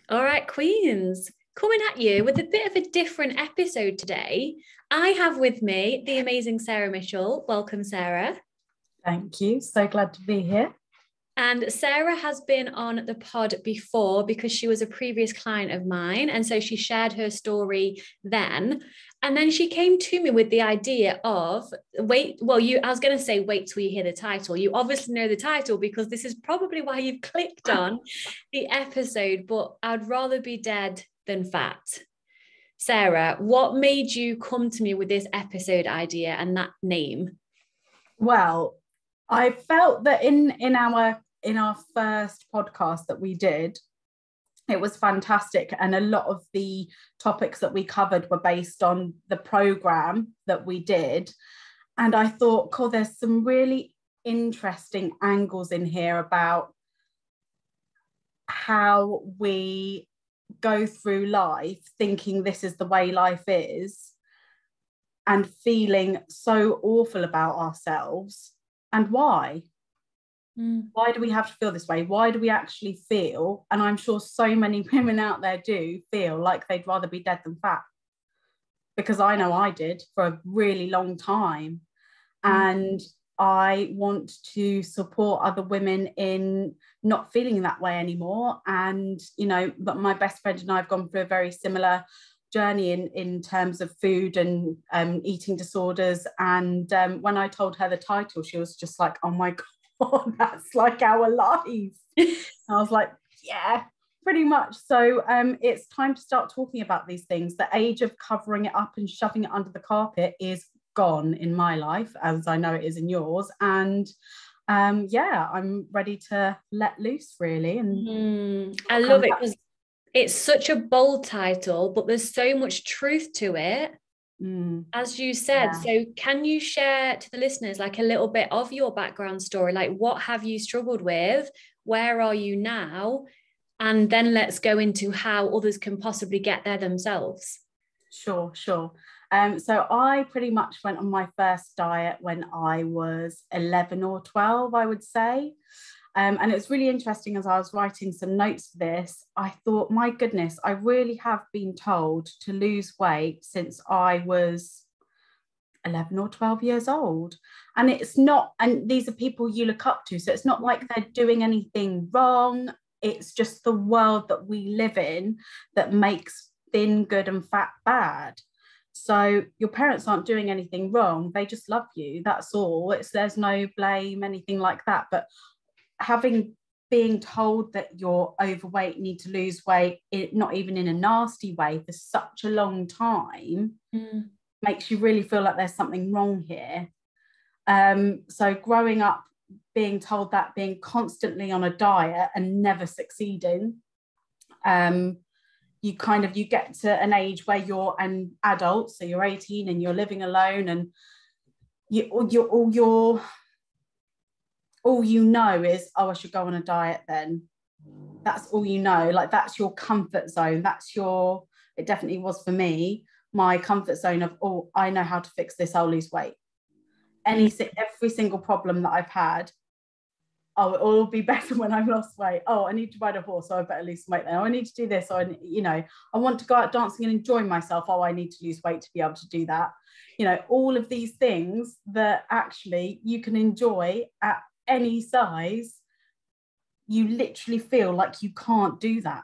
All right, Queens, coming at you with a bit of a different episode today. I have with me the amazing Sarah Mitchell. Welcome, Sarah. Thank you. So glad to be here. And Sarah has been on the pod before because she was a previous client of mine. And so she shared her story then. And then she came to me with the idea of I was going to say, wait till you hear the title. You obviously know the title because this is probably why you've clicked on the episode, but I'd rather be dead than fat. Sarah, what made you come to me with this episode idea and that name? Well, I felt that in our first podcast that we did, it was fantastic, and a lot of the topics that we covered were based on the program that we did. And I thought, cool, there's some really interesting angles in here about how we go through life thinking this is the way life is and feeling so awful about ourselves. And why? Why do we have to feel this way? Why do we actually feel, and I'm sure so many women out there do feel like they'd rather be dead than fat? Because I know I did for a really long time. And I want to support other women in not feeling that way anymore. And, but my best friend and I have gone through a very similar journey in terms of food and eating disorders. And when I told her the title, she was just like, oh my God, that's like our lives. I was like, yeah, pretty much. So it's time to start talking about these things. The age of covering it up and shoving it under the carpet is gone in my life, as I know it is in yours. And I'm ready to let loose, really. And I love it because it's such a bold title, but there's so much truth to it. As you said. Yeah. So can you share to the listeners like a little bit of your background story? Like, what have you struggled with? Where are you now? And then let's go into how others can possibly get there themselves. Sure. So I pretty much went on my first diet when I was 11 or 12, I would say. And it's really interesting, as I was writing some notes for this, I thought, my goodness, I really have been told to lose weight since I was 11 or 12 years old. And it's not, and these are people you look up to. So it's not like they're doing anything wrong. It's just the world that we live in that makes thin good and fat bad. So your parents aren't doing anything wrong. They just love you. That's all. There's no blame, anything like that. But being told that you're overweight, need to lose weight, not even in a nasty way, for such a long time, makes you really feel like there's something wrong here. So growing up, being told that, being constantly on a diet and never succeeding, you get to an age where you're an adult, so you're 18 and you're living alone, and all you know is, oh, I should go on a diet then. That's all you know. Like, that's your comfort zone. It definitely was for me, my comfort zone of, oh, I know how to fix this, I'll lose weight. Every single problem that I've had, oh, it'll all be better when I've lost weight. Oh, I need to ride a horse, so I better lose some weight then. Oh, I need to do this. Or, I want to go out dancing and enjoy myself. Oh, I need to lose weight to be able to do that. All of these things that actually you can enjoy at any size, you literally feel like you can't do that.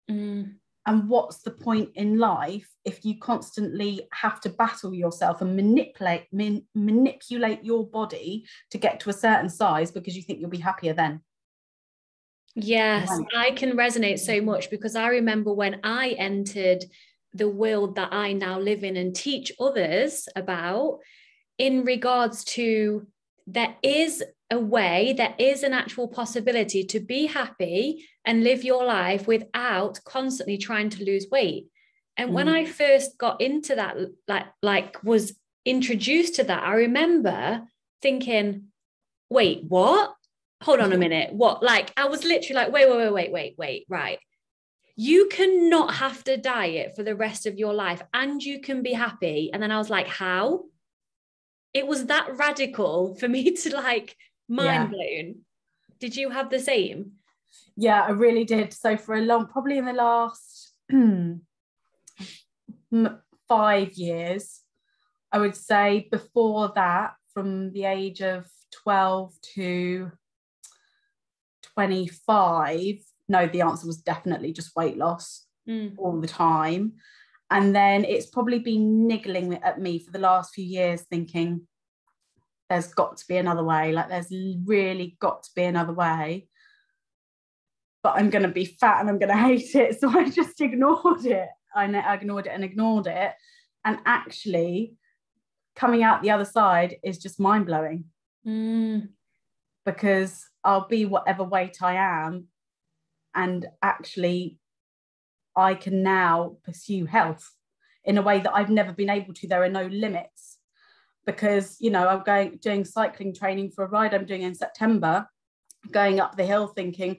And what's the point in life if you constantly have to battle yourself and manipulate your body to get to a certain size because you think you'll be happier then? Yes, I can resonate so much because I remember when I entered the world that I now live in and teach others about, in regards to, there is a way, there is an actual possibility to be happy and live your life without constantly trying to lose weight. And when I first got into that, like was introduced to that, I remember thinking, wait, what? Hold on a minute. What? Like, I was literally like, wait, right. You cannot have to diet for the rest of your life and you can be happy. And then I was like, how? It was that radical for me to mind blown. Did you have the same? Yeah, I really did. So for a long, probably in the last 5 years, I would say. Before that, from the age of 12 to 25, no, the answer was definitely just weight loss all the time. And then it's probably been niggling at me for the last few years, thinking there's got to be another way. Like, there's really got to be another way. But I'm going to be fat and I'm going to hate it. So I just ignored it. I ignored it. And actually, coming out the other side is just mind blowing. Because I'll be whatever weight I am. And actually, I can now pursue health in a way that I've never been able to. There are no limits. Because, you know, I'm doing cycling training for a ride I'm doing in September, going up the hill thinking,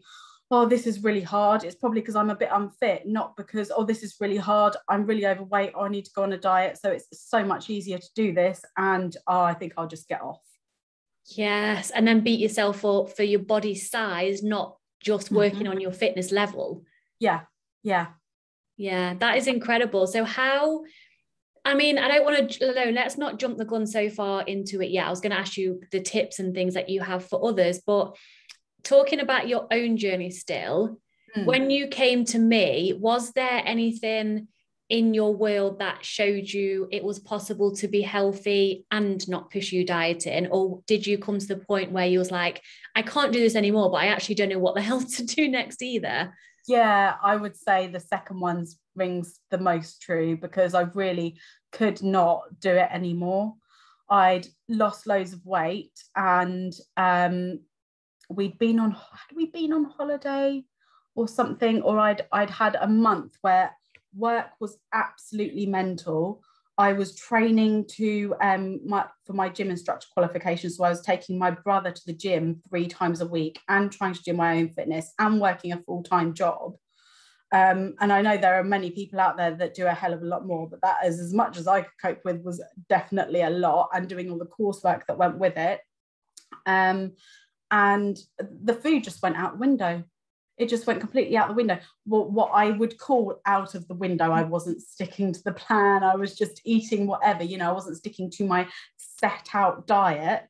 oh, this is really hard. It's probably because I'm a bit unfit, not because, oh, this is really hard, I'm really overweight, or I need to go on a diet. So it's so much easier to do this. And I think I'll just get off. Yes. And then beat yourself up for your body size, not just working on your fitness level. Yeah. That is incredible. So I don't want to, let's not jump the gun so far into it yet. I was going to ask you the tips and things that you have for others, but talking about your own journey still, when you came to me, was there anything in your world that showed you it was possible to be healthy and not pursue dieting? Or did you come to the point where you was like, I can't do this anymore, but I actually don't know what the hell to do next either? Yeah, I would say the second one rings the most true, because I really could not do it anymore. I'd lost loads of weight, and had we been on holiday or something, or I'd had a month where work was absolutely mental. I was training to for my gym instructor qualification. So I was taking my brother to the gym 3 times a week and trying to do my own fitness and working a full-time job. And I know there are many people out there that do a hell of a lot more, but that is as much as I could cope with, was definitely a lot, and doing all the coursework that went with it. And the food just went out the window. It just went completely out the window. What I would call out of the window. I wasn't sticking to the plan. I was just eating whatever, you know, I wasn't sticking to my set out diet.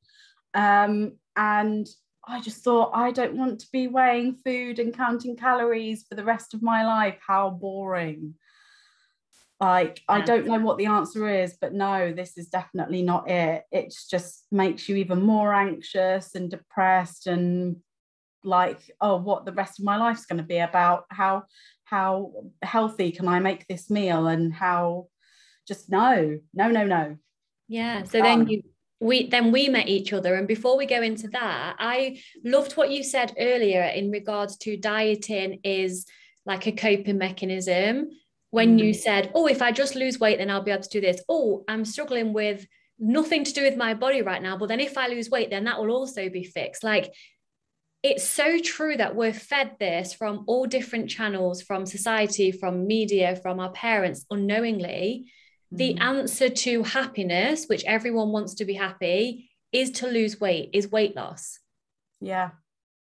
And I just thought, I don't want to be weighing food and counting calories for the rest of my life. How boring. Like, I don't know what the answer is, but no, this is definitely not it. It just makes you even more anxious and depressed, and like, oh, what the rest of my life's going to be about, how healthy can I make this meal, and how just no. Yeah. So then we met each other, and before we go into that, I loved what you said earlier in regards to dieting is like a coping mechanism. When you said, oh, if I just lose weight, then I'll be able to do this. Oh, I'm struggling with nothing to do with my body right now, but then if I lose weight, then that will also be fixed. Like, it's so true that we're fed this from all different channels, from society, from media, from our parents, unknowingly. The answer to happiness, which everyone wants to be happy, is to lose weight, is weight loss. Yeah.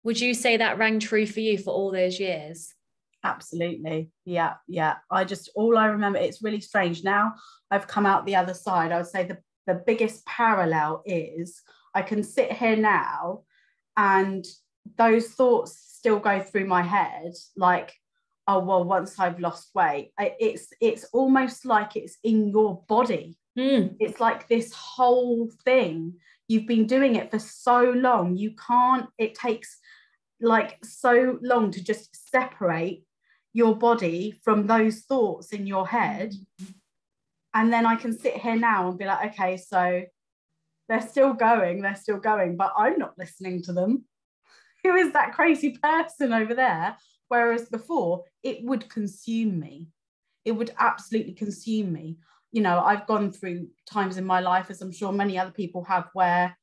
Would you say that rang true for you for all those years? Absolutely. Yeah. All I remember, it's really strange. Now I've come out the other side. I would say the biggest parallel is I can sit here now and those thoughts still go through my head, like, oh, well, once I've lost weight, it's almost like it's in your body. It's like this whole thing. You've been doing it for so long. It takes like so long to just separate your body from those thoughts in your head. And then I can sit here now and be like, okay, so they're still going, but I'm not listening to them. Who is that crazy person over there? Whereas before, it would consume me. It would absolutely consume me. You know, I've gone through times in my life, as I'm sure many other people have, where,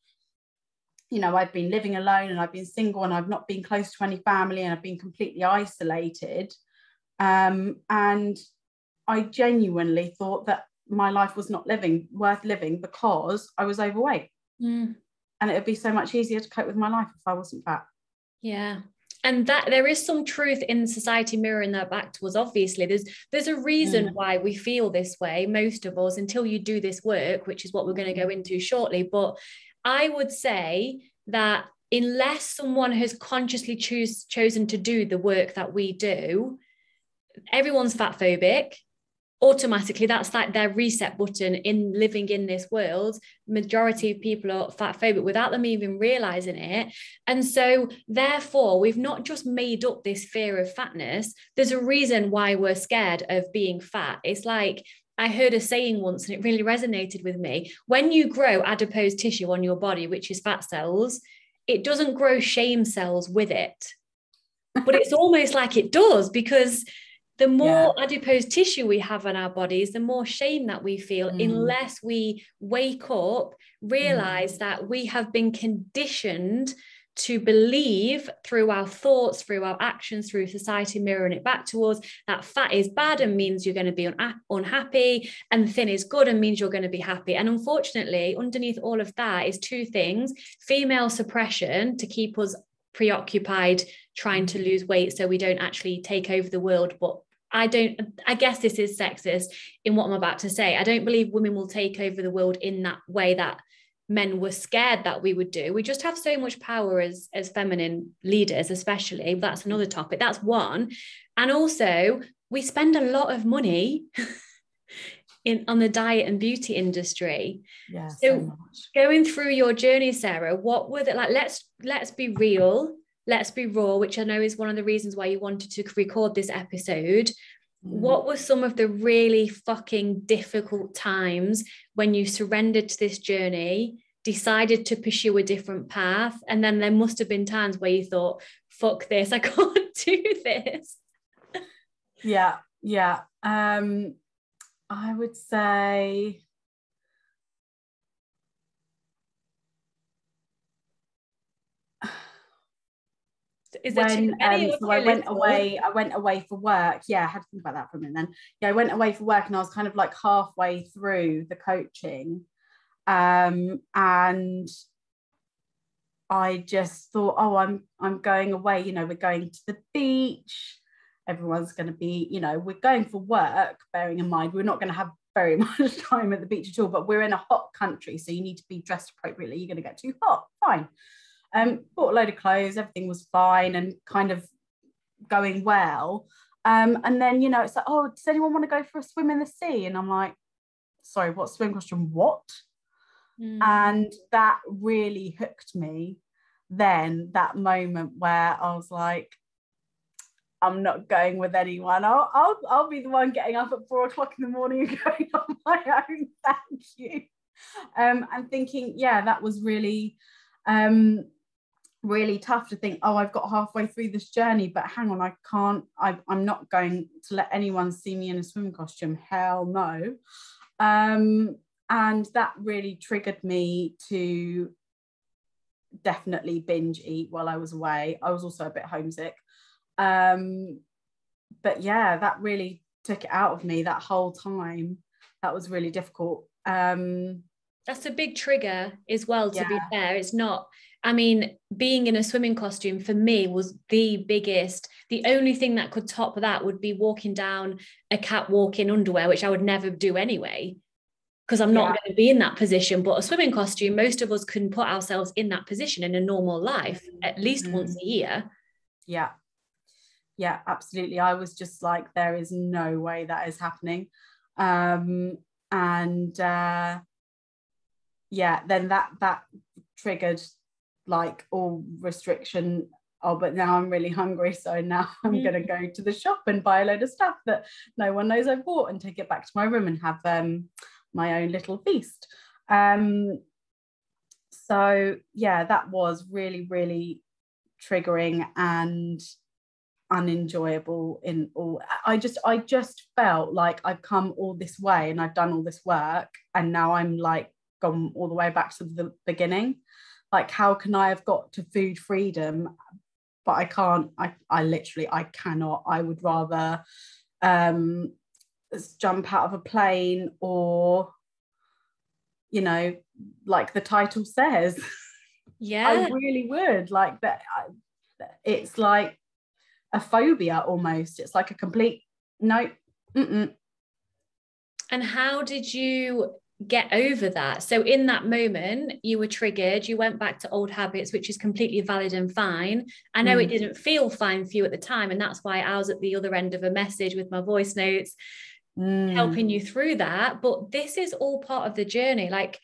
you know, I've been living alone and I've been single and I've not been close to any family and I've been completely isolated. And I genuinely thought that my life was not worth living because I was overweight. And it would be so much easier to cope with my life if I wasn't fat. Yeah. And that there is some truth in society mirroring that back to us. Obviously, there's a reason why we feel this way, most of us, until you do this work, which is what we're going to go into shortly. But I would say that unless someone has consciously chosen to do the work that we do, everyone's fat phobic. Automatically, that's like their reset button in living in this world. Majority of people are fat phobic without them even realizing it. And so therefore, we've not just made up this fear of fatness. There's a reason why we're scared of being fat. It's like, I heard a saying once and it really resonated with me. When you grow adipose tissue on your body, which is fat cells, it doesn't grow shame cells with it. But it's almost like it does, because the more adipose tissue we have in our bodies, the more shame that we feel, unless we wake up, realize that we have been conditioned to believe through our thoughts, through our actions, through society mirroring it back to us, that fat is bad and means you're going to be unhappy, and thin is good and means you're going to be happy. And unfortunately, underneath all of that is two things: female suppression to keep us preoccupied trying to lose weight so we don't actually take over the world. But I guess this is sexist in what I'm about to say. I don't believe women will take over the world in that way that men were scared that we would do. We just have so much power as feminine leaders, especially. That's another topic. That's one. And also, we spend a lot of money on the diet and beauty industry. Yeah, so going through your journey, Sarah, what were it like? Let's be real, let's be raw, which I know is one of the reasons why you wanted to record this episode. What were some of the really fucking difficult times when you surrendered to this journey, decided to pursue a different path, and then there must have been times where you thought, fuck this, I can't do this? Yeah I would say is it too many? So I went away for work. I had to think about that for a minute then. I went away for work and I was kind of like halfway through the coaching, and I just thought, oh, I'm going away, we're going to the beach, everyone's going to be, we're going for work, bearing in mind we're not going to have very much time at the beach at all, but we're in a hot country, so you need to be dressed appropriately. You're going to get too hot, fine. Bought a load of clothes, everything was fine and kind of going well. And then, it's like, oh, does anyone want to go for a swim in the sea? And I'm like, sorry, what swim costume? What? And that really hooked me. Then that moment where I was like, I'm not going with anyone. I'll be the one getting up at 4 o'clock in the morning and going on my own. Thank you. And thinking, that was really, really tough to think, oh, I've got halfway through this journey, but hang on, I'm not going to let anyone see me in a swim costume. Hell no. And that really triggered me to definitely binge eat while I was away. I was also a bit homesick. But that really took it out of me that whole time. That was really difficult. That's a big trigger as well, to be fair. It's not, being in a swimming costume for me was the biggest. The only thing that could top that would be walking down a catwalk in underwear, which I would never do anyway, because I'm not going to be in that position. But a swimming costume, most of us can put ourselves in that position in a normal life at least once a year. Yeah, absolutely. I was just like, there is no way that is happening. Then that triggered like all restriction. Oh, but now I'm really hungry, so now I'm going to go to the shop and buy a load of stuff that no one knows I bought and take it back to my room and have my own little feast. So that was really, really triggering and unenjoyable in all. I just felt like I've come all this way and I've done all this work, and now I'm like gone all the way back to the beginning. Like, how can I have got to food freedom but I can't? I cannot. I would rather jump out of a plane, or like the title says. I really would like that. It's like a phobia almost. It's like a complete no. Mm-mm. And how did you get over that? So in that moment, you were triggered, you went back to old habits, which is completely valid and fine. I know it didn't feel fine for you at the time, and that's why I was at the other end of a message with my voice notes, helping you through that. But this is all part of the journey. Like,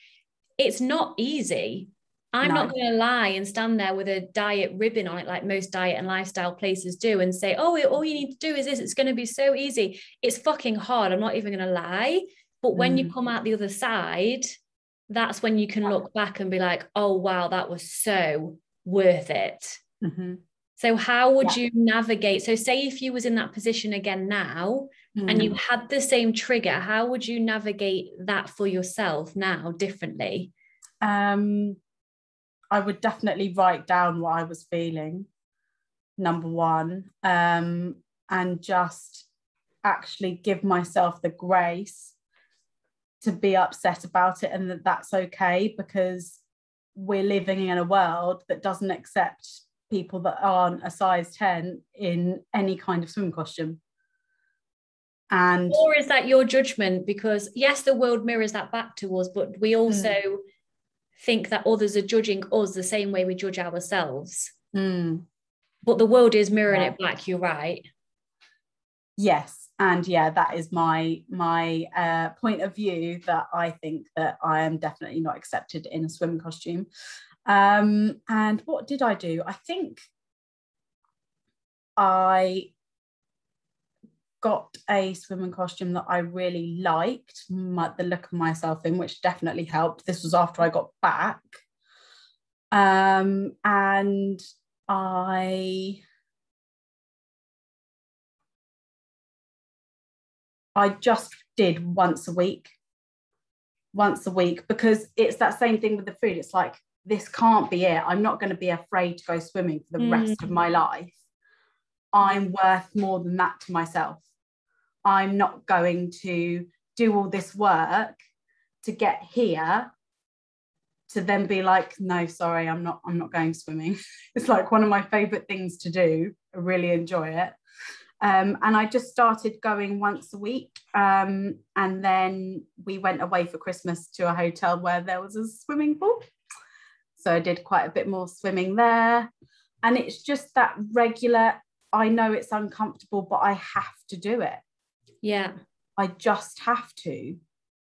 it's not easy. I'm not going to lie and stand there with a diet ribbon on it, like most diet and lifestyle places do, and say, oh, all you need to do is this. It's going to be so easy. It's fucking hard. I'm not even going to lie. But when you come out the other side, that's when you can look back and be like, oh, wow, that was so worth it. So how would you navigate? So say if you was in that position again now and you had the same trigger, how would you navigate that for yourself now differently? I would definitely write down what I was feeling, number one, and just actually give myself the grace to be upset about it, and that's okay, because we're living in a world that doesn't accept people that aren't a size 10 in any kind of swim costume. And or is that your judgment? Because yes, the world mirrors that back to us, but we also think that others are judging us the same way we judge ourselves. But the world is mirroring it back. You're right. Yes. And that is my point of view, that I think that I am definitely not accepted in a swim costume. And what did I do? I think I got a swimming costume that I really liked, the look of myself in, which definitely helped. This was after I got back. And I just did once a week, because it's that same thing with the food. It's like, this can't be it. I'm not going to be afraid to go swimming for the rest of my life. I'm worth more than that to myself. I'm not going to do all this work to get here to then be like, no, sorry, I'm not going swimming. It's like one of my favorite things to do. I really enjoy it. And I just started going once a week. And then we went away for Christmas to a hotel where there was a swimming pool. So I did quite a bit more swimming there. And it's just that regular, I know it's uncomfortable, but I have to do it. Yeah. I just have to.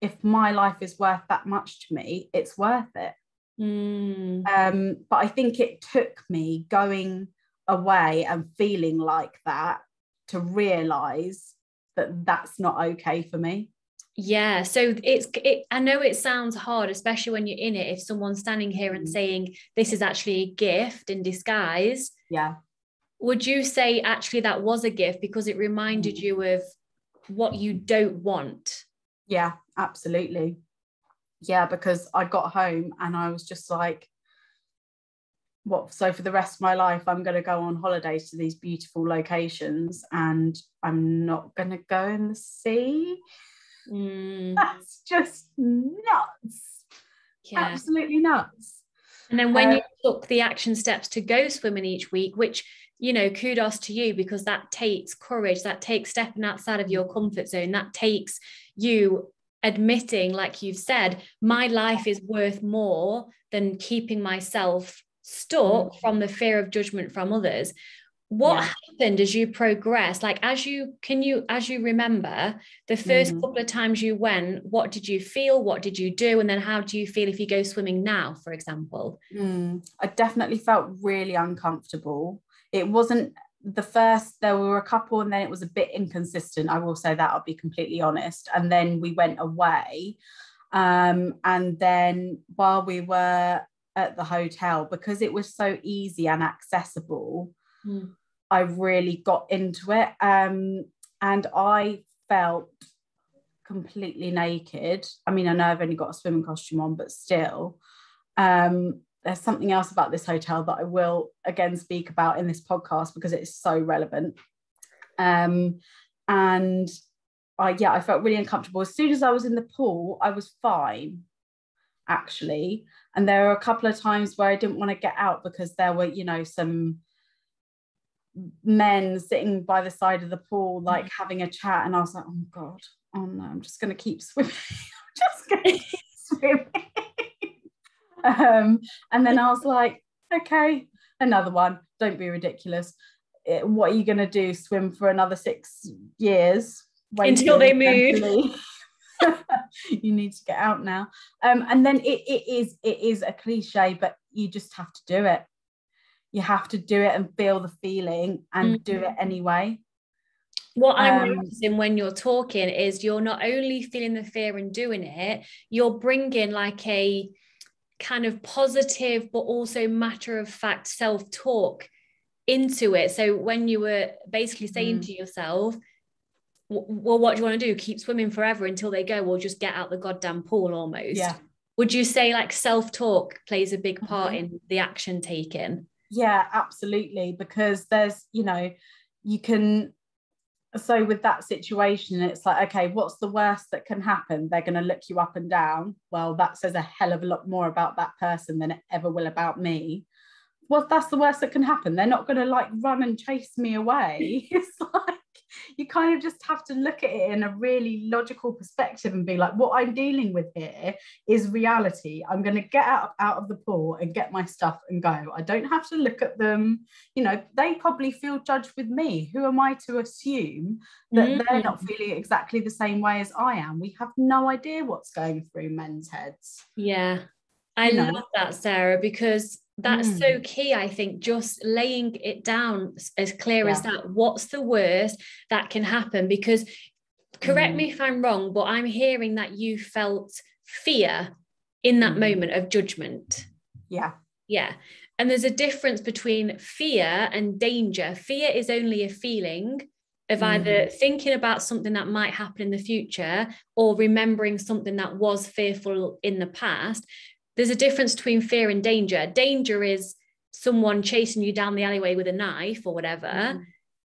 If my life is worth that much to me, it's worth it. But I think it took me going away and feeling like that to realize that that's not okay for me. Yeah, so I know it sounds hard, especially when you're in it, if someone's standing here and saying this is actually a gift in disguise. Yeah. Would you say actually that was a gift because it reminded you of what you don't want? Yeah, absolutely. Yeah, because I got home and I was just like, what, so for the rest of my life I'm going to go on holidays to these beautiful locations and I'm not going to go in the sea? That's just nuts. Absolutely nuts. And then when you took the action steps to go swimming each week, which, you know, kudos to you, because that takes courage, that takes stepping outside of your comfort zone, that takes you admitting, like you've said, my life is worth more than keeping myself stuck from the fear of judgment from others. What happened as you progress? Like, as you remember the first couple of times you went, what did you feel? What did you do? And then how do you feel if you go swimming now, for example? I definitely felt really uncomfortable. It wasn't the first, there were a couple and then it was a bit inconsistent. I will say that, I'll be completely honest. And then we went away. And then while we were at the hotel, because it was so easy and accessible, I really got into it. And I felt completely naked. I mean, I know I've only got a swimming costume on, but still, there's something else about this hotel that I will again speak about in this podcast because it's so relevant. And I felt really uncomfortable. As soon as I was in the pool, I was fine, actually. And there were a couple of times where I didn't want to get out because there were, you know, some men sitting by the side of the pool, like having a chat, and I was like, oh God, oh no, I'm just going to keep swimming. I'm just going to keep swimming. And then I was like, okay, another one, don't be ridiculous. What are you going to do, swim for another 6 years until they move? You need to get out now. And then it is a cliche, but you just have to do it. You have to do it and feel the feeling and do it anyway. What I'm noticing when you're talking is you're not only feeling the fear and doing it, you're bringing like a kind of positive but also matter of fact self-talk into it. So when you were basically saying to yourself, well, what do you want to do? Keep swimming forever until they go, well, just get out the goddamn pool almost. Yeah. Would you say like self-talk plays a big part in the action taken? Yeah, absolutely. Because there's, you can, so with that situation, it's like, okay, what's the worst that can happen? They're going to look you up and down. Well, that says a hell of a lot more about that person than it ever will about me. Well, that's the worst that can happen. They're not going to like run and chase me away. It's like, you kind of just have to look at it in a really logical perspective and be like, what I'm dealing with here is reality. I'm going to get out of the pool and get my stuff and go. I don't have to look at them. They probably feel judged with me. Who am I to assume that they're not feeling exactly the same way as I am? We have no idea what's going through men's heads. Yeah. I love that, Sarah, because that's so key. I think just laying it down as clear as that. What's the worst that can happen? Because correct me if I'm wrong, but I'm hearing that you felt fear in that moment of judgment. Yeah. And there's a difference between fear and danger. Fear is only a feeling of either thinking about something that might happen in the future or remembering something that was fearful in the past. There's a difference between fear and danger. Danger is someone chasing you down the alleyway with a knife or whatever.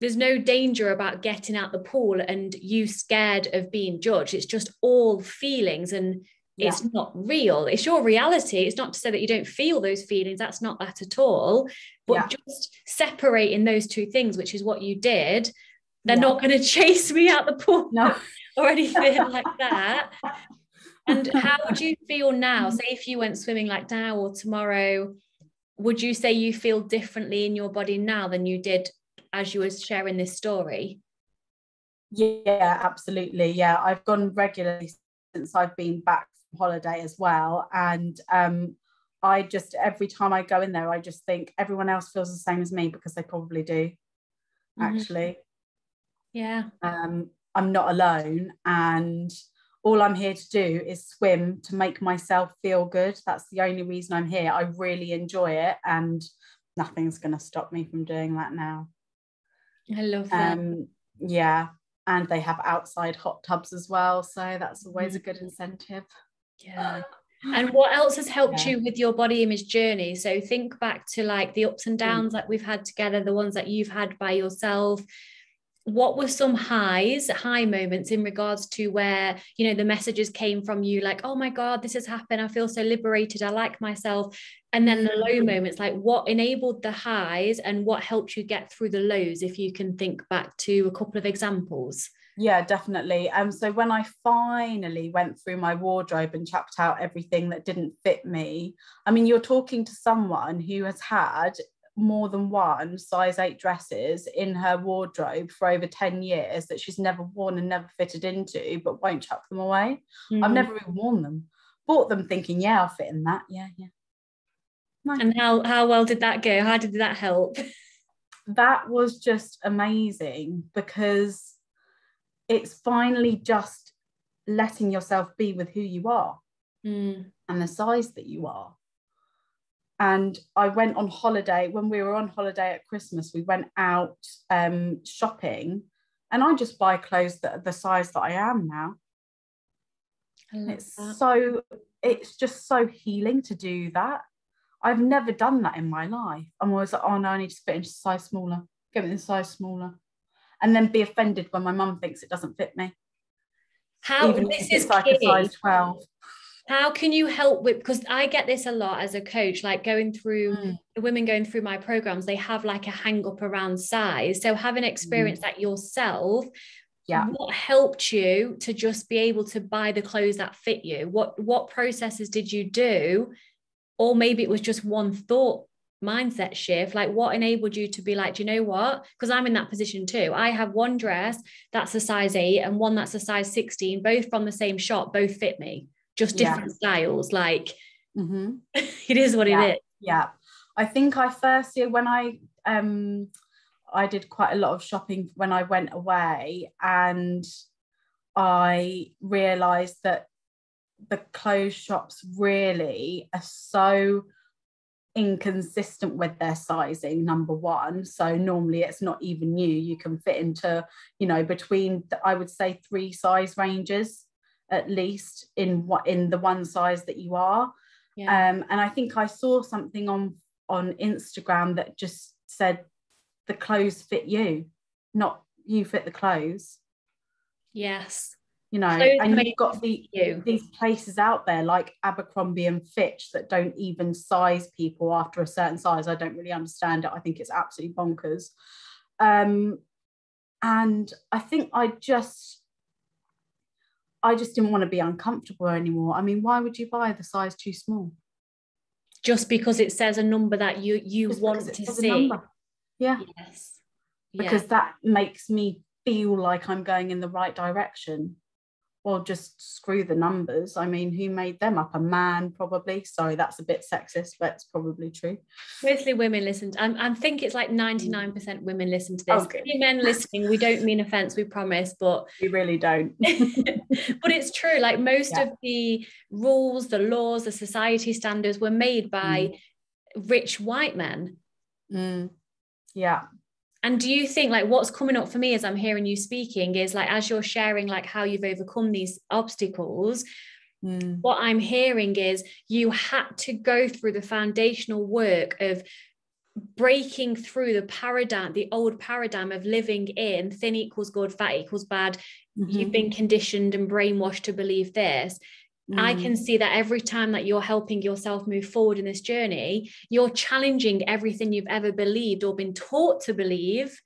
There's no danger about getting out the pool and you scared of being judged. It's just all feelings and it's not real. It's your reality. It's not to say that you don't feel those feelings. That's not that at all. But just separating those two things, which is what you did, they're not going to chase me out the pool or anything like that. And how would you feel now? Say if you went swimming like now or tomorrow, would you say you feel differently in your body now than you did as you were sharing this story? Yeah, absolutely. Yeah, I've gone regularly since I've been back from holiday as well. And I just, every time I go in there, I just think everyone else feels the same as me, because they probably do, actually. Yeah. I'm not alone. And all I'm here to do is swim to make myself feel good. That's the only reason I'm here. I really enjoy it, and nothing's going to stop me from doing that now. I love that. Yeah, and they have outside hot tubs as well, so that's always a good incentive. Yeah. And what else has helped you with your body image journey? So think back to like the ups and downs that we've had together, the ones that you've had by yourself. What were some high moments in regards to where, the messages came from you like, oh my God, this has happened. I feel so liberated. I like myself. And then the low moments, like what enabled the highs and what helped you get through the lows, if you can think back to a couple of examples. Yeah, definitely. So when I finally went through my wardrobe and chucked out everything that didn't fit me, I mean, you're talking to someone who has had more than one size 8 dresses in her wardrobe for over 10 years that she's never worn and never fitted into, but won't chuck them away. I've never even worn them. Bought them thinking, I'll fit in that. Yeah. Nice. And how well did that go? How did that help? That was just amazing, because it's finally just letting yourself be with who you are and the size that you are. And I went on holiday. When we were on holiday at Christmas, we went out shopping, and I just buy clothes that are the size that I am now. It's just so healing to do that. I've never done that in my life. I'm always like, oh no, I need to fit into a size smaller. Get me in a size smaller. And then be offended when my mum thinks it doesn't fit me. Even if it's like a size 12. How can you help with, because I get this a lot as a coach, like going through the women going through my programs, they have like a hang up around size. So having experienced that yourself, what helped you to just be able to buy the clothes that fit you? What processes did you do? Or maybe it was just one thought mindset shift. Like what enabled you to be like, do you know what? Because I'm in that position too. I have one dress that's a size 8 and one that's a size 16, both from the same shop, both fit me, just different styles. Like it is what it is. Yeah. I think I first year when I did quite a lot of shopping when I went away, and I realized that the clothes shops really are so inconsistent with their sizing, number one. So normally it's not even you can fit into, you know, between I would say 3 size ranges at least in the one size that you are. And I think I saw something on Instagram that just said the clothes fit you, not you fit the clothes. Yes. You know, and you've got these places out there like Abercrombie and Fitch that don't even size people after a certain size. I don't really understand it. I think it's absolutely bonkers. And I think I just didn't want to be uncomfortable anymore. I mean, why would you buy the size too small? Just because it says a number that you want to see. Yeah. Yes. Because that makes me feel like I'm going in the right direction. Well, just screw the numbers. I mean, who made them up? A man, probably. Sorry, that's a bit sexist, but it's probably true. Mostly women listen. I think it's like 99% women listen to this. Okay. Men listening, we don't mean offense, we promise, but we really don't. But it's true. Like most of the rules, the laws, the society standards were made by rich white men. Yeah. And do you think like what's coming up for me as I'm hearing you speaking is like, as you're sharing like how you've overcome these obstacles, what I'm hearing is you had to go through the foundational work of breaking through the paradigm, the old paradigm of living in thin equals good, fat equals bad. You've been conditioned and brainwashed to believe this. I can see that every time that you're helping yourself move forward in this journey, you're challenging everything you've ever believed or been taught to believe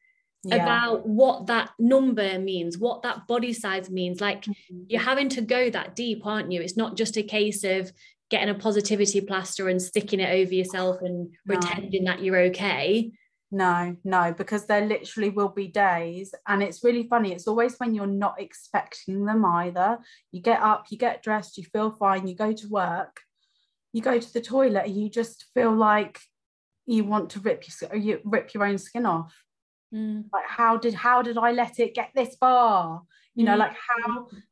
about what that number means, what that body size means. Like you're having to go that deep, aren't you? It's not just a case of getting a positivity plaster and sticking it over yourself and pretending that you're okay. No, because there literally will be days, and it's really funny. It's always when you're not expecting them either. You get up, you get dressed, you feel fine, you go to work, you go to the toilet, and you just feel like you want to rip your own skin off. Like how did I let it get this far? You know, like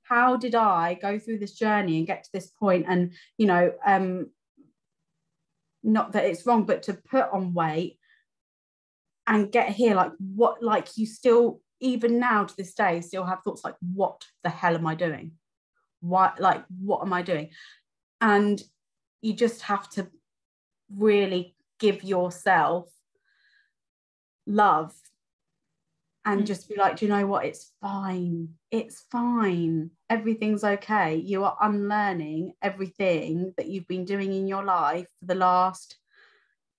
how did I go through this journey and get to this point? And you know, not that it's wrong, but to put on weight and get here, like what, like you still, even now to this day, still have thoughts like, what the hell am I doing? What am I doing? And you just have to really give yourself love and just be like, do you know what? It's fine. It's fine. Everything's okay. You are unlearning everything that you've been doing in your life for the last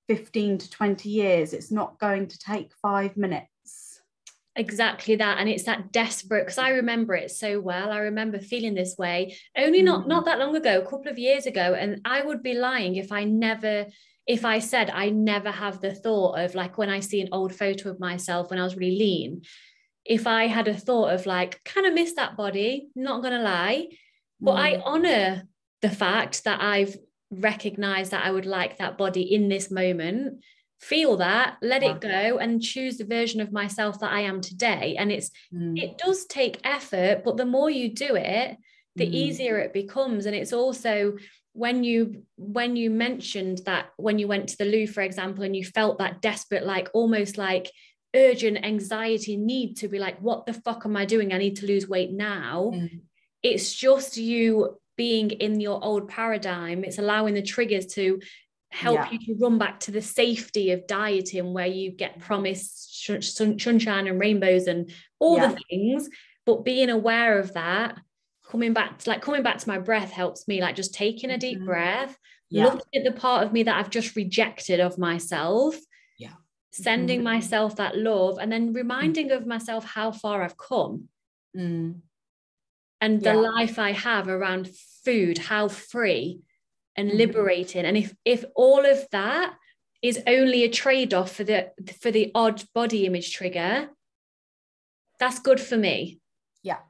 15 to 20 years. It's not going to take 5 minutes. Exactly that. And it's that desperate, because I remember it so well. I remember feeling this way only not that long ago, a couple of years ago. And I would be lying if I said I never have the thought of like when I see an old photo of myself when I was really lean, if I had a thought of like, kind of miss that body, not gonna lie. But I honor the fact that I've recognized that I would like that body in this moment, feel that, let it go, and choose the version of myself that I am today. And it does take effort, but the more you do it, the easier it becomes. And it's also when you mentioned that when you went to the loo, for example, and you felt that desperate, like almost like urgent anxiety need to be like, what the fuck am I doing? I need to lose weight now. It's just you being in your old paradigm. It's allowing the triggers to help you to run back to the safety of dieting, where you get promised sunshine and rainbows and all the things, but being aware of that coming back to my breath helps me, like just taking a deep breath, Yeah. looking at the part of me that I've just rejected of myself, Yeah. sending myself that love, and then reminding of myself how far I've come. And the life I have around food, how free and liberating. And if all of that is only a trade-off for the odd body image trigger, that's good for me. Yeah.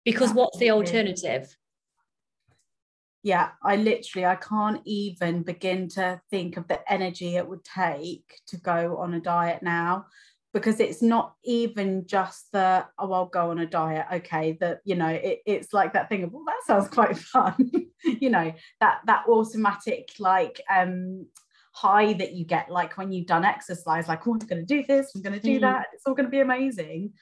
Because what's the alternative? Yeah, I can't even begin to think of the energy it would take to go on a diet now, because it's not even just I'll go on a diet. Okay, it's like that thing of, well, that sounds quite fun. that automatic high that you get, like when you've done exercise, like, oh, I'm going to do this, I'm going to do that, it's all going to be amazing.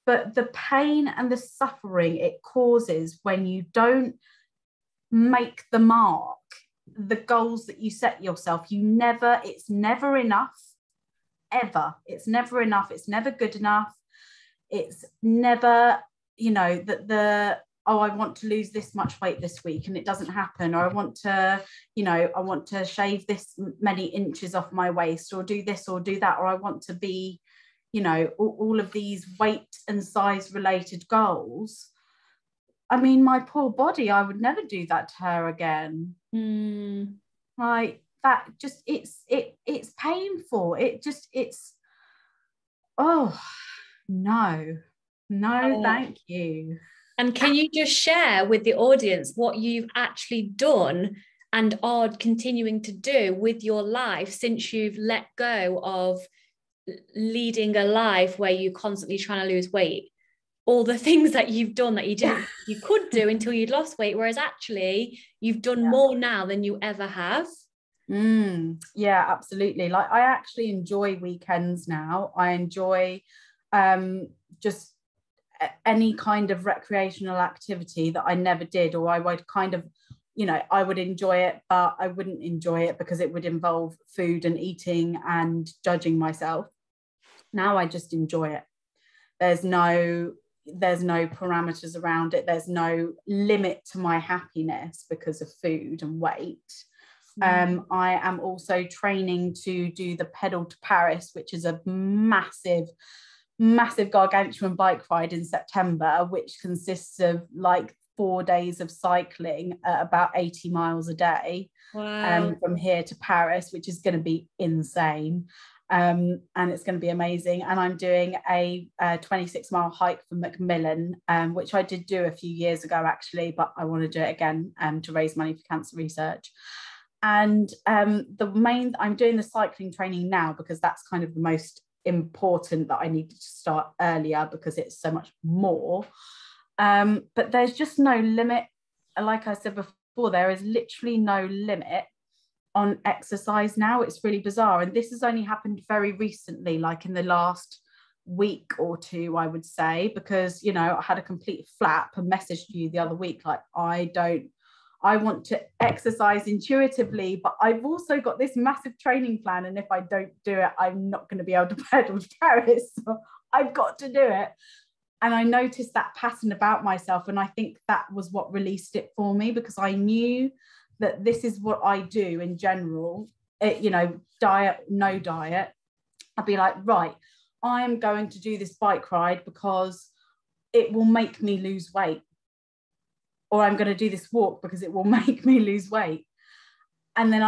But the pain and the suffering it causes when you don't make the mark, the goals that you set yourself, it's never enough, ever. It's never enough. It's never good enough. It's never, I want to lose this much weight this week and it doesn't happen, or I want to shave this many inches off my waist, or do this or do that, or I want to be, all of these weight and size related goals. I mean, my poor body, I would never do that to her again. Like that, just it's painful. Oh no, thank you. And can you just share with the audience what you've actually done and are continuing to do with your life since you've let go of leading a life where you're constantly trying to lose weight? All the things that you've done that you could do until you'd lost weight, whereas actually you've done more now than you ever have. Yeah, absolutely. Like, I actually enjoy weekends now. I enjoy just any kind of recreational activity that I never did, or I would kind of, I would enjoy it, but I wouldn't enjoy it because it would involve food and eating and judging myself. Now I just enjoy it. There's no parameters around it. There's no limit to my happiness because of food and weight. I am also training to do the Pedal to Paris, which is a massive gargantuan bike ride in September, which consists of like 4 days of cycling at about 80 miles a day. Wow. From here to Paris, which is going to be insane. And it's going to be amazing. And I'm doing a 26-mile hike from Macmillan, which I did do a few years ago, actually, but I want to do it again to raise money for cancer research. And I'm doing the cycling training now because that's kind of the most important, that I needed to start earlier because it's so much more. But there's just no limit. Like I said before, there is literally no limit on exercise now. It's really bizarre, and this has only happened very recently, like in the last week or two, I would say, because I had a complete flap and messaged you the other week like, I want to exercise intuitively, but I've also got this massive training plan, and if I don't do it, I'm not going to be able to pedal to Paris. So I've got to do it. And I noticed that pattern about myself, and I think that was what released it for me, because I knew that this is what I do in general. Diet, no diet, I'd be like, right, I am going to do this bike ride because it will make me lose weight, or I'm going to do this walk because it will make me lose weight. And then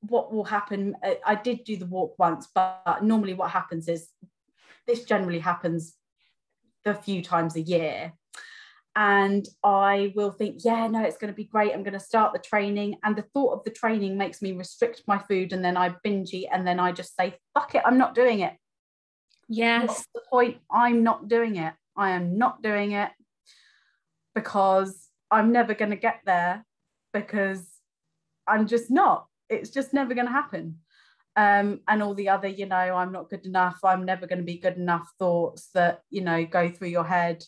what will happen, I did do the walk once, but normally what happens is, this generally happens a few times a year, and I will think, yeah, no, it's going to be great, I'm going to start the training, and the thought of the training makes me restrict my food, and then I binge eat, and then I just say, fuck it, I'm not doing it. Yes. What's the point? I'm not doing it. I am not doing it, because I'm never going to get there, because I'm just not. It's just never going to happen. And all the other, I'm not good enough, I'm never going to be good enough thoughts that, go through your head.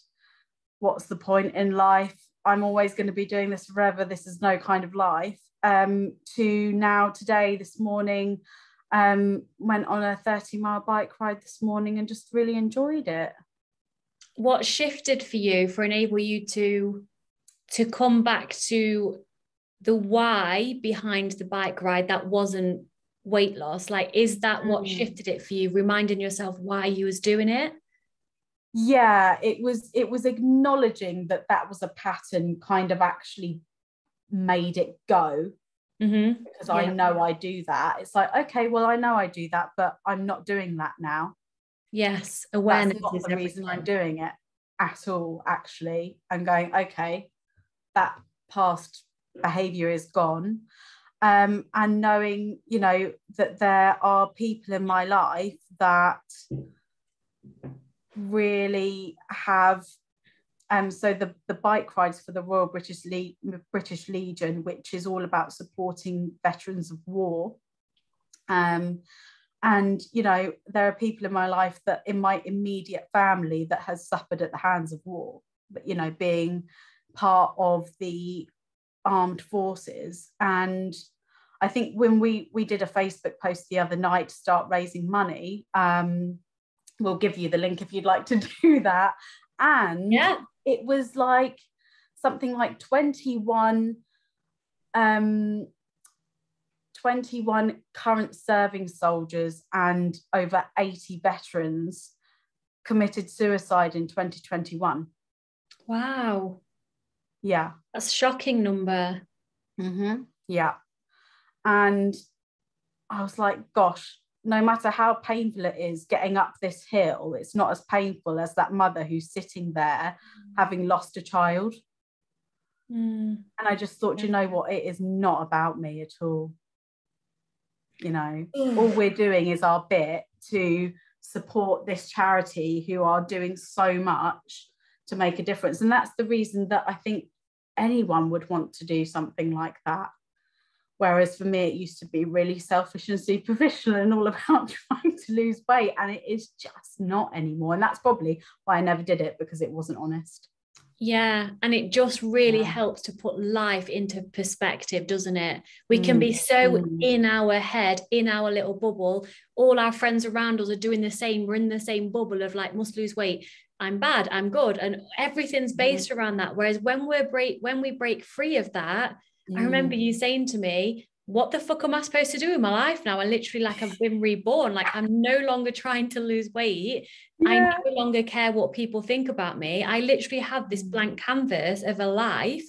What's the point in life? I'm always going to be doing this forever. This is no kind of life. To now, today, this morning, went on a 30-mile bike ride this morning and just really enjoyed it. what shifted for you for enable you to come back to the why behind the bike ride that wasn't weight loss? Like, is that what shifted it for you, reminding yourself why you was doing it? Yeah, it was acknowledging that that was a pattern kind of actually made it go, because I know I do that. It's like, okay, well, I know I do that, but I'm not doing that now. Yes, awareness That's not is the reason I'm everything. doing it at all, actually. I'm going, okay, that past behavior is gone. And knowing, that there are people in my life that really have, so the bike rides for the Royal British Legion, which is all about supporting veterans of war. And there are people in my life that in my immediate family that has suffered at the hands of war, but being part of the armed forces. And I think when we did a Facebook post the other night to start raising money, we'll give you the link if you'd like to do that. And it was like something like 21 current serving soldiers and over 80 veterans committed suicide in 2021. Wow. Yeah. That's a shocking number. Yeah. And I was like, gosh, no matter how painful it is getting up this hill, it's not as painful as that mother who's sitting there having lost a child. And I just thought, you know what, it is not about me at all. All we're doing is our bit to support this charity who are doing so much to make a difference. And that's the reason that I think anyone would want to do something like that. Whereas for me, it used to be really selfish and superficial and all about trying to lose weight. And it is just not anymore. And that's probably why I never did it, because it wasn't honest. Yeah, and it just really helps to put life into perspective, doesn't it? We can be so in our head, in our little bubble. All our friends around us are doing the same. We're in the same bubble of like, must lose weight. I'm bad, I'm good. And everything's based around that. Whereas when we break free of that, I remember you saying to me, what the fuck am I supposed to do in my life now? I literally, like, I've been reborn. Like, I'm no longer trying to lose weight. I no longer care what people think about me. I literally have this blank canvas of a life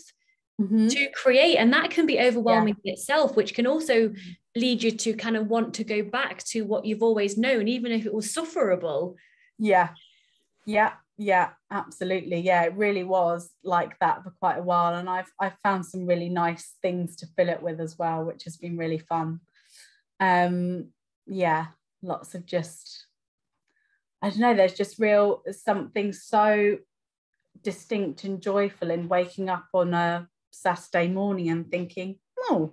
to create. And that can be overwhelming in itself, which can also lead you to kind of want to go back to what you've always known, even if it was sufferable. Yeah, absolutely. Yeah, it really was like that for quite a while. And I've found some really nice things to fill it with as well, which has been really fun. Lots of just, I don't know, there's just something so distinct and joyful in waking up on a Saturday morning and thinking, oh,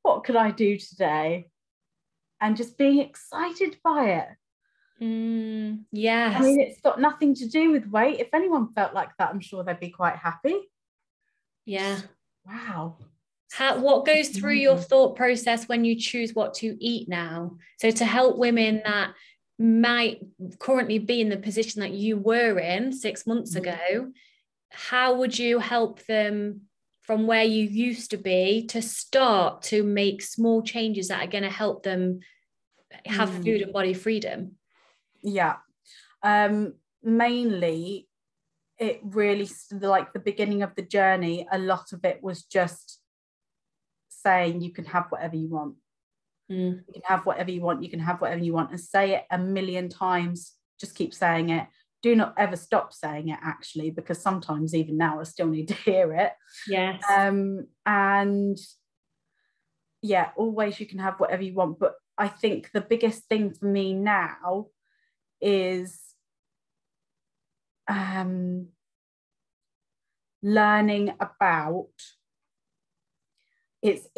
what could I do today? And just being excited by it. Yes. I mean, it's got nothing to do with weight. If anyone felt like that, I'm sure they'd be quite happy. Yeah. Wow. What goes through your thought process when you choose what to eat now? So to help women that might currently be in the position that you were in 6 months ago, how would you help them from where you used to be to start to make small changes that are going to help them have food and body freedom? Yeah. Mainly, it really, like the beginning of the journey, a lot of it was just saying you can have whatever you want. You can have whatever you want. You can have whatever you want, and say it a million times. Just keep saying it. Do not ever stop saying it, actually, because sometimes even now I still need to hear it. Yes. And yeah, always you can have whatever you want. But I think the biggest thing for me now is learning about it's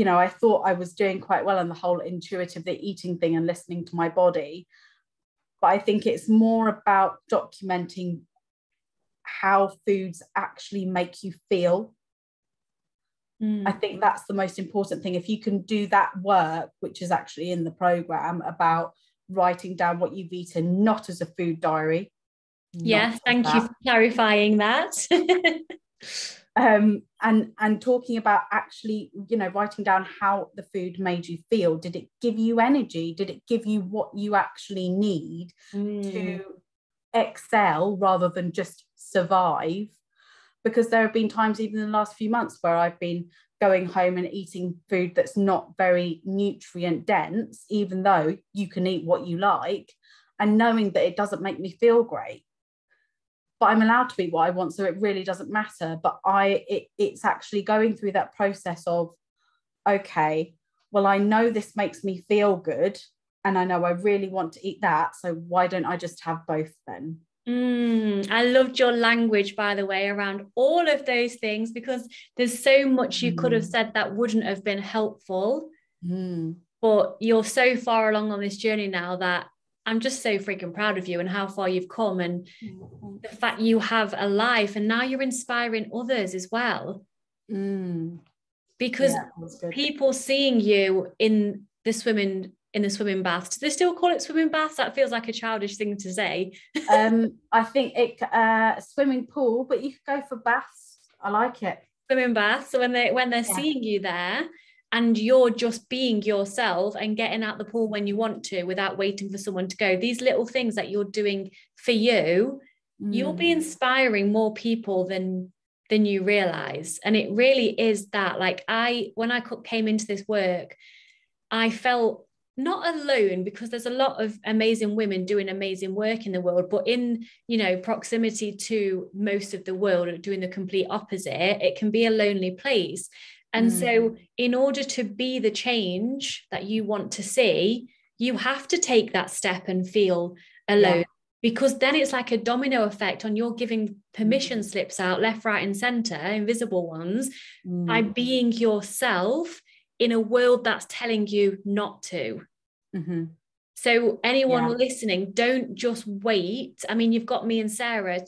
I thought I was doing quite well on the whole intuitive eating thing and listening to my body, but I think it's more about documenting how foods actually make you feel. I think that's the most important thing. If you can do that work, which is actually in the program, about writing down what you've eaten, not as a food diary, Yes, thank you for clarifying that. And talking about actually, writing down how the food made you feel. Did it give you energy? Did it give you what you actually need to excel rather than just survive? Because there have been times, even in the last few months, where I've been going home and eating food that's not very nutrient dense, even though you can eat what you like, and knowing that it doesn't make me feel great. But I'm allowed to eat what I want, so it really doesn't matter. But it's actually going through that process of, okay, well, I know this makes me feel good, and I know I really want to eat that, so why don't I just have both then? I loved your language, by the way, around all of those things, because there's so much you could have said that wouldn't have been helpful. But you're so far along on this journey now that I'm just so freaking proud of you and how far you've come, and the fact you have a life, and now you're inspiring others as well. Because people seeing you in the swimming baths, do they still call it swimming baths? That feels like a childish thing to say. I think it swimming pool, but you could go for baths. I like it. Swimming baths. So when they're seeing you there, and you're just being yourself and getting out the pool when you want to without waiting for someone to go, these little things that you're doing for you, you'll be inspiring more people than you realize. And it really is that, like, when I came into this work, I felt not alone, because there's a lot of amazing women doing amazing work in the world, but in, proximity to most of the world doing the complete opposite, it can be a lonely place. And so in order to be the change that you want to see, you have to take that step and feel alone, because then it's like a domino effect on you're giving permission slips out left, right, and center, invisible ones, by being yourself in a world that's telling you not to. So anyone listening, don't just wait. I mean, you've got me and Sarah,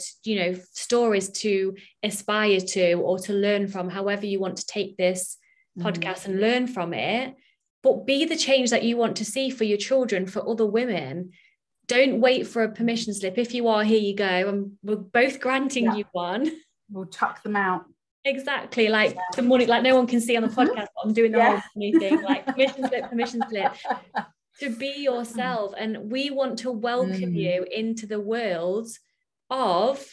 stories to aspire to or to learn from, however you want to take this podcast and learn from it. But be the change that you want to see for your children, for other women. Don't wait for a permission slip. If you are, here you go. And we're both granting you one. We'll chuck them out. Exactly, like the money, like no one can see on the podcast, but I'm doing the whole money thing, like permission slip. To be yourself. And we want to welcome you into the world of,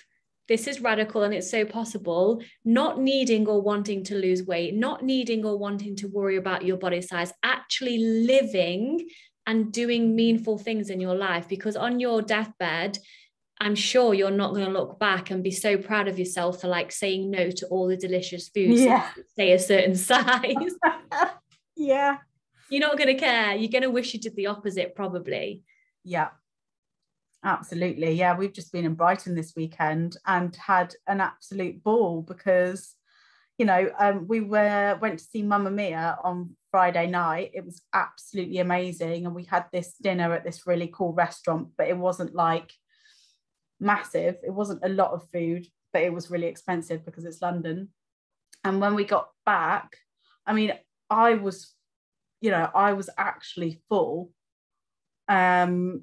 this is radical and it's so possible, not needing or wanting to lose weight, not needing or wanting to worry about your body size, actually living and doing meaningful things in your life. Because on your deathbed, I'm sure you're not going to look back and be so proud of yourself for, like, saying no to all the delicious foods that stay a certain size. You're not going to care. You're going to wish you did the opposite, probably. Yeah, absolutely. Yeah, we've just been in Brighton this weekend and had an absolute ball, because, we went to see Mamma Mia on Friday night. It was absolutely amazing. And we had this dinner at this really cool restaurant, but it wasn't like massive. It wasn't a lot of food, but it was really expensive because it's London. And when we got back, I mean, I was actually full. And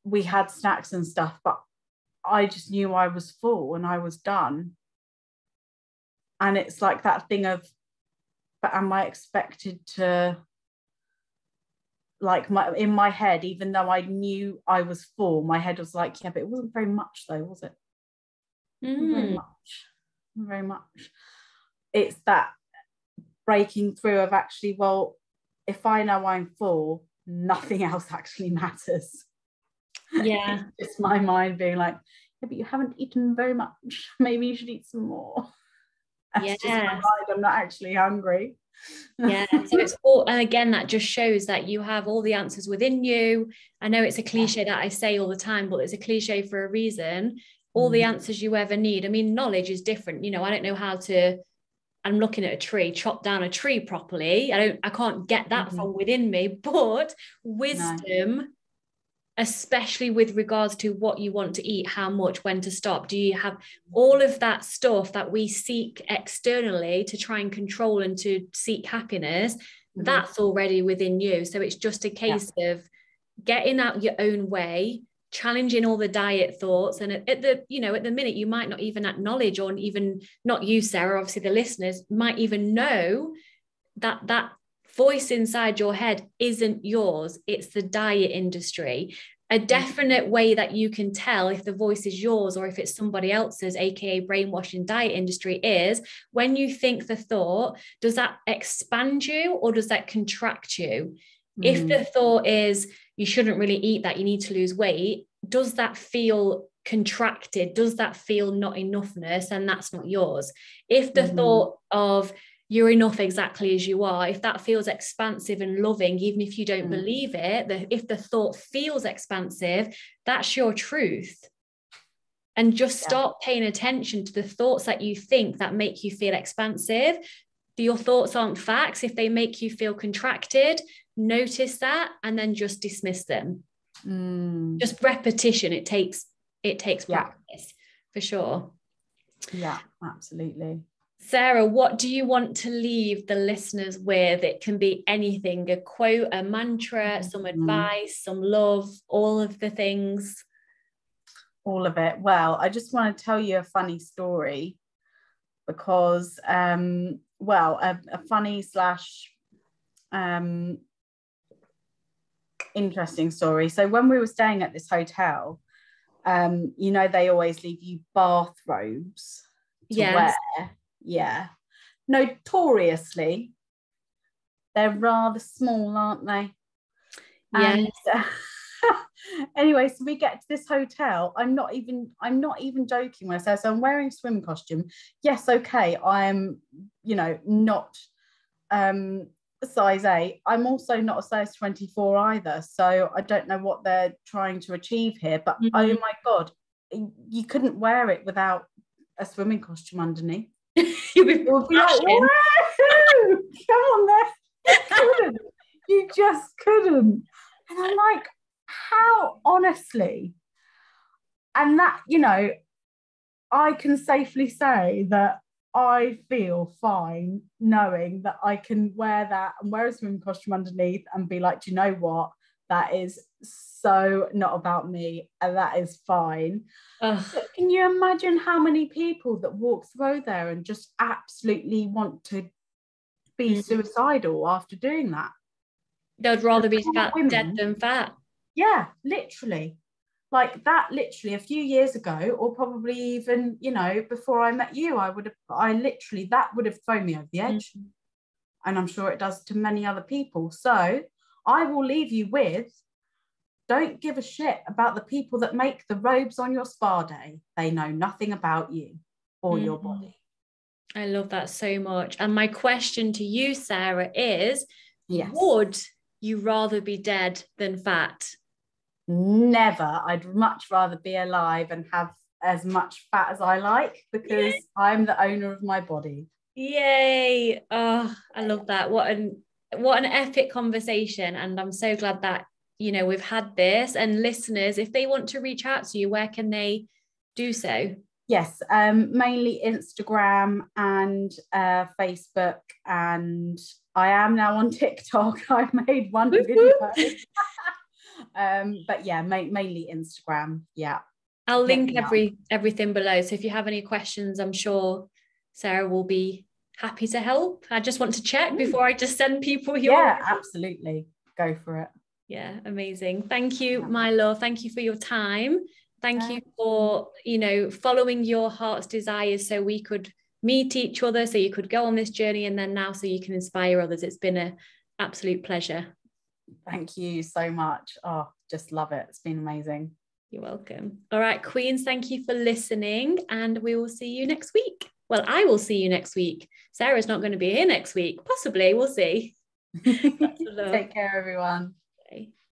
we had snacks and stuff, but I just knew I was full and I was done. And it's like that thing of, but am I expected to, like, in my head, even though I knew I was full, my head was like, yeah, but it wasn't very much though, was it? Very much. It's that breaking through of actually, well, if I know I'm full, nothing else actually matters. Yeah. It's just my mind being like, yeah, but you haven't eaten very much. Maybe you should eat some more. That's just my mind. I'm not actually hungry. So it's all, and again, that just shows that you have all the answers within you. I know it's a cliche that I say all the time, but it's a cliche for a reason. All the answers you ever need. I mean, knowledge is different. I don't know how to, I'm looking at a tree, chop down a tree properly. I can't get that from within me, but wisdom, especially with regards to what you want to eat, how much, when to stop. Do you have all of that stuff that we seek externally to try and control and to seek happiness? That's already within you. So it's just a case of getting out your own way, challenging all the diet thoughts. And at the, you know, at the minute, you might not even acknowledge, or even not you, Sarah, obviously the listeners might even know that that voice inside your head isn't yours. It's the diet industry. A definite way that you can tell if the voice is yours or if it's somebody else's, aka brainwashing diet industry, is when you think the thought, does that expand you or does that contract you? If the thought is you shouldn't really eat that, you need to lose weight, does that feel contracted? Does that feel not enoughness? And that's not yours. If the thought of you're enough exactly as you are, if that feels expansive and loving, even if you don't believe it, if the thought feels expansive, that's your truth. And just start paying attention to the thoughts that you think that make you feel expansive. Your thoughts aren't facts. If they make you feel contracted, notice that and then just dismiss them. Just repetition. It takes practice, for sure. Yeah, absolutely. Sarah, what do you want to leave the listeners with? It can be anything, a quote, a mantra, some advice, some love, all of the things. All of it. Well, I just want to tell you a funny story because, a funny / interesting story. So when we were staying at this hotel, you know, they always leave you bathrobes to wear. Yeah. Notoriously, they're rather small, aren't they? Yeah. And anyway, so we get to this hotel. I'm not even joking when I say so. I'm wearing a swimming costume. Yes, okay. I'm, you know, not size 8. I'm also not a size 24 either. So I don't know what they're trying to achieve here. But oh my God, you couldn't wear it without a swimming costume underneath. You'll be like, woohoo! Come on there. You couldn't. You just couldn't. And I'm like, how, honestly? And that, you know, I can safely say that I feel fine knowing that I can wear that and wear a swimming costume underneath and be like, do you know what? That is so not about me, and that is fine. Can you imagine how many people that walk through there and just absolutely want to be suicidal after doing that? They'd rather be dead than fat. Yeah, literally. Like that, literally a few years ago, or probably even, you know, before I met you, that would have thrown me over the edge. And I'm sure it does to many other people. So I will leave you with, don't give a shit about the people that make the robes on your spa day. They know nothing about you or your body. I love that so much. And my question to you, Sarah, is, would you rather be dead than fat? Never. I'd much rather be alive and have as much fat as I like, because I'm the owner of my body. Yay. Oh, I love that. What an epic conversation. And I'm so glad that, you know, we've had this. And listeners, if they want to reach out to you, where can they do so? Yes, mainly Instagram and Facebook, and I am now on TikTok. I've made one video. But yeah, mainly Instagram. Yeah, I'll link everything below. So if you have any questions, I'm sure Sarah will be happy to help. I just want to check before I just send people your way. Absolutely, go for it. Yeah, amazing. Thank you, my love. Thank you for your time. Thank you for, you know, following your heart's desires so we could meet each other, so you could go on this journey, and then now so you can inspire others. It's been an absolute pleasure. Thank you so much. Oh, just love it. It's been amazing. You're welcome. All right, Queens, thank you for listening, and we will see you next week. Well, I will see you next week. Sarah's not going to be here next week. Possibly, we'll see. Take care, everyone. Okay.